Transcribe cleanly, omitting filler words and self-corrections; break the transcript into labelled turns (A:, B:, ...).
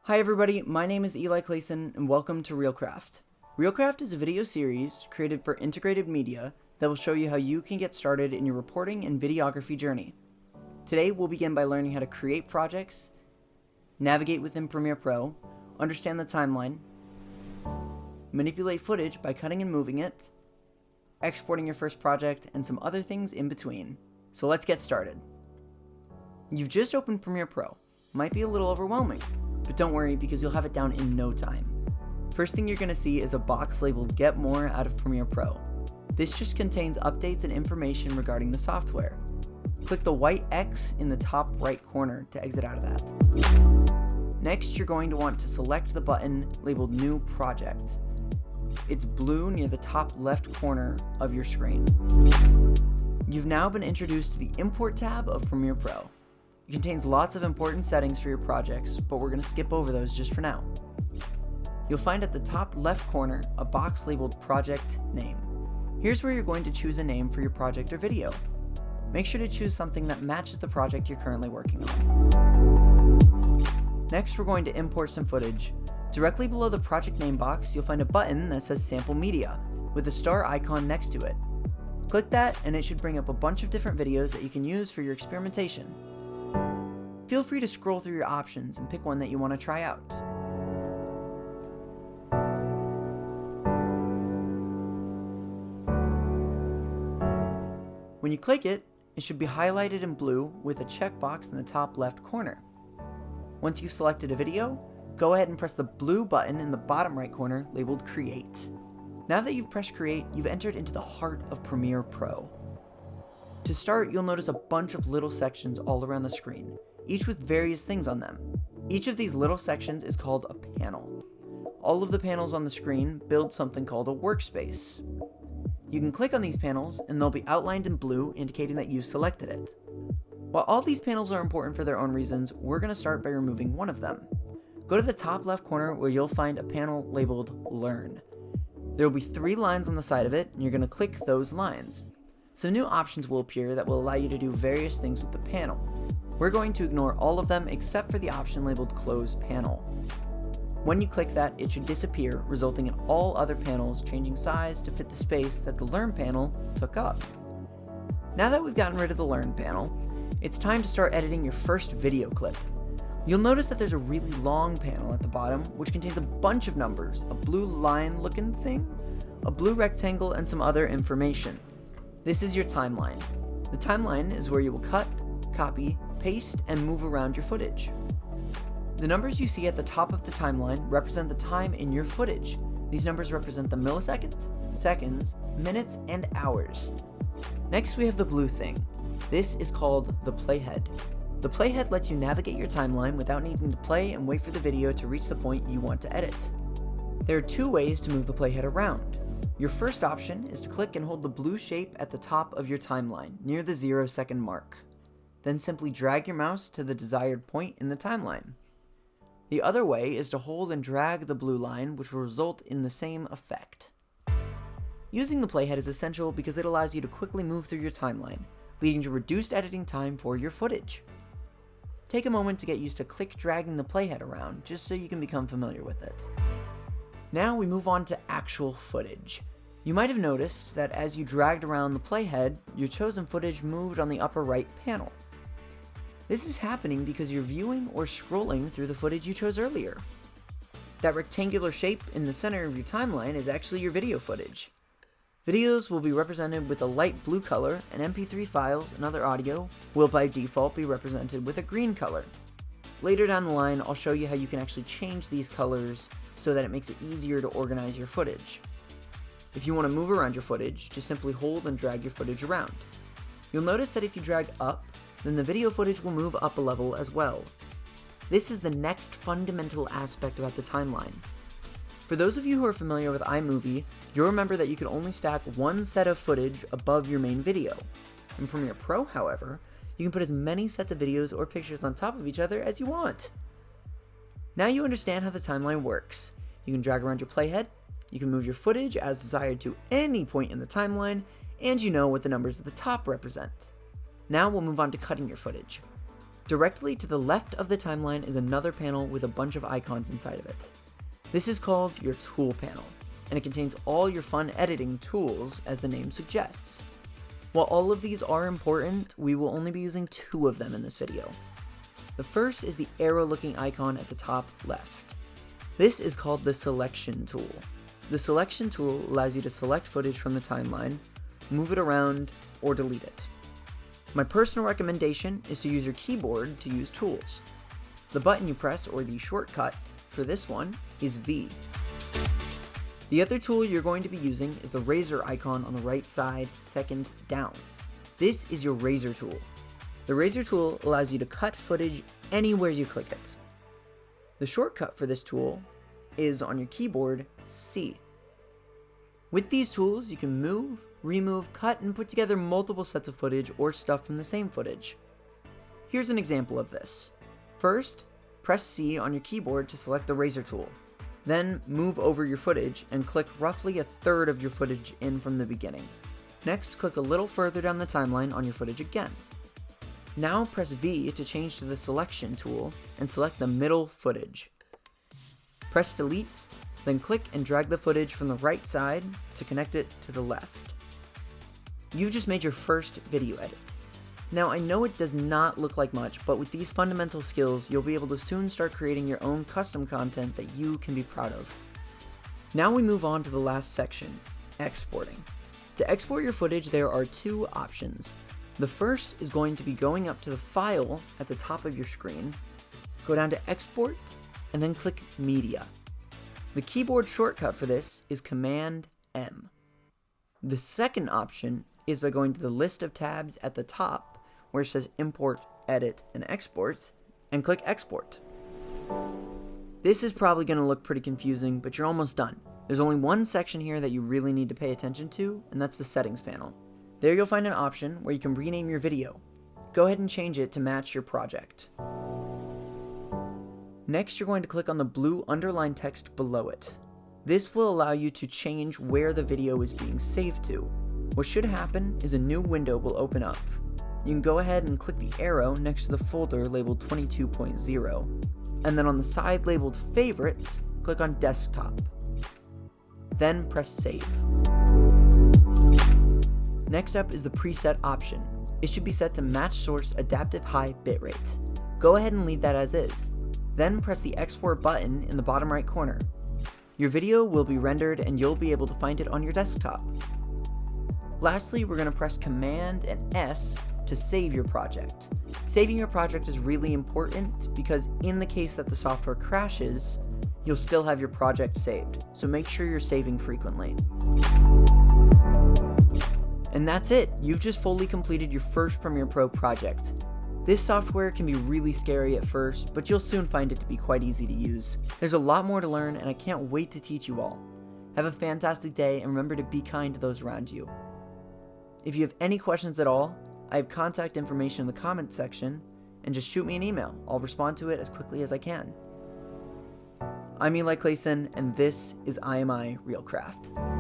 A: Hi everybody, my name is Eli Clayson and welcome to ReelCraft. ReelCraft is a video series created for integrated media that will show you how you can get started in your reporting and videography journey. Today we'll begin by learning how to create projects, navigate within Premiere Pro, understand the timeline, manipulate footage by cutting and moving it, exporting your first project, and some other things in between. So let's get started. You've just opened Premiere Pro. Might be a little overwhelming, but don't worry because you'll have it down in no time. First thing you're going to see is a box labeled Get More out of Premiere Pro. This just contains updates and information regarding the software. Click the white X in the top right corner to exit out of that. Next, you're going to want to select the button labeled New Project. It's blue near the top left corner of your screen. You've now been introduced to the Import tab of Premiere Pro. It contains lots of important settings for your projects, but we're going to skip over those just for now. You'll find at the top left corner a box labeled Project Name. Here's where you're going to choose a name for your project or video. Make sure to choose something that matches the project you're currently working on. Next, we're going to import some footage. Directly below the project name box, you'll find a button that says Sample Media with a star icon next to it. Click that and it should bring up a bunch of different videos that you can use for your experimentation. Feel free to scroll through your options and pick one that you want to try out. When you click it, it should be highlighted in blue with a checkbox in the top left corner. Once you've selected a video, go ahead and press the blue button in the bottom right corner labeled Create. Now that you've pressed Create, you've entered into the heart of Premiere Pro. To start, you'll notice a bunch of little sections all around the screen, each with various things on them. Each of these little sections is called a panel. All of the panels on the screen build something called a workspace. You can click on these panels and they'll be outlined in blue, indicating that you've selected it. While all these panels are important for their own reasons, we're going to start by removing one of them. Go to the top left corner where you'll find a panel labeled Learn. There will be 3 lines on the side of it, and you're going to click those lines. Some new options will appear that will allow you to do various things with the panel. We're going to ignore all of them except for the option labeled Close Panel. When you click that, it should disappear, resulting in all other panels changing size to fit the space that the Learn panel took up. Now that we've gotten rid of the Learn panel, it's time to start editing your first video clip. You'll notice that there's a really long panel at the bottom, which contains a bunch of numbers, a blue line looking thing, a blue rectangle, and some other information. This is your timeline. The timeline is where you will cut, copy, paste, and move around your footage. The numbers you see at the top of the timeline represent the time in your footage. These numbers represent the milliseconds, seconds, minutes, and hours. Next, we have the blue thing. This is called the playhead. The playhead lets you navigate your timeline without needing to play and wait for the video to reach the point you want to edit. There are 2 ways to move the playhead around. Your first option is to click and hold the blue shape at the top of your timeline, near the 0-second mark. Then simply drag your mouse to the desired point in the timeline. The other way is to hold and drag the blue line, which will result in the same effect. Using the playhead is essential because it allows you to quickly move through your timeline, leading to reduced editing time for your footage. Take a moment to get used to click dragging the playhead around, just so you can become familiar with it. Now we move on to actual footage. You might have noticed that as you dragged around the playhead, your chosen footage moved on the upper right panel. This is happening because you're viewing or scrolling through the footage you chose earlier. That rectangular shape in the center of your timeline is actually your video footage. Videos will be represented with a light blue color, and MP3 files and other audio will by default be represented with a green color. Later down the line, I'll show you how you can actually change these colors so that it makes it easier to organize your footage. If you want to move around your footage, just simply hold and drag your footage around. You'll notice that if you drag up, then the video footage will move up a level as well. This is the next fundamental aspect about the timeline. For those of you who are familiar with iMovie, you'll remember that you can only stack one set of footage above your main video. In Premiere Pro, however, you can put as many sets of videos or pictures on top of each other as you want. Now you understand how the timeline works. You can drag around your playhead, you can move your footage as desired to any point in the timeline, and you know what the numbers at the top represent. Now we'll move on to cutting your footage. Directly to the left of the timeline is another panel with a bunch of icons inside of it. This is called your tool panel, and it contains all your fun editing tools, as the name suggests. While all of these are important, we will only be using 2 of them in this video. The first is the arrow-looking icon at the top left. This is called the selection tool. The selection tool allows you to select footage from the timeline, move it around, or delete it. My personal recommendation is to use your keyboard to use tools. The button you press, or the shortcut for this one, is V. The other tool you're going to be using is the razor icon on the right side, second down. This is your razor tool. The razor tool allows you to cut footage anywhere you click it. The shortcut for this tool is on your keyboard, C. With these tools, you can move, remove, cut, and put together multiple sets of footage or stuff from the same footage. Here's an example of this. First, press C on your keyboard to select the razor tool. Then move over your footage and click roughly a third of your footage in from the beginning. Next, click a little further down the timeline on your footage again. Now press V to change to the selection tool and select the middle footage. Press delete, then click and drag the footage from the right side to connect it to the left. You've just made your first video edit. Now I know it does not look like much, but with these fundamental skills, you'll be able to soon start creating your own custom content that you can be proud of. Now we move on to the last section, exporting. To export your footage, there are 2 options. The first is going to be going up to the file at the top of your screen, go down to export, and then click media. The keyboard shortcut for this is Command M. The second option is by going to the list of tabs at the top where it says import, edit, and export, and click export. This is probably going to look pretty confusing, but you're almost done. There's only one section here that you really need to pay attention to, and that's the settings panel. There you'll find an option where you can rename your video. Go ahead and change it to match your project. Next, you're going to click on the blue underlined text below it. This will allow you to change where the video is being saved to. What should happen is a new window will open up. You can go ahead and click the arrow next to the folder labeled 22.0, and then on the side labeled favorites, click on desktop. Then press save. Next up is the preset option. It should be set to match source adaptive high bitrate. Go ahead and leave that as is. Then press the export button in the bottom right corner. Your video will be rendered and you'll be able to find it on your desktop. Lastly, we're going to press Command and S to save your project. Saving your project is really important because in the case that the software crashes, you'll still have your project saved, so make sure you're saving frequently. And that's it, you've just fully completed your first Premiere Pro project. This software can be really scary at first, but you'll soon find it to be quite easy to use. There's a lot more to learn and I can't wait to teach you all. Have a fantastic day and remember to be kind to those around you. If you have any questions at all, I have contact information in the comments section, and just shoot me an email. I'll respond to it as quickly as I can. I'm Eli Clayson, and this is IMI ReelCraft.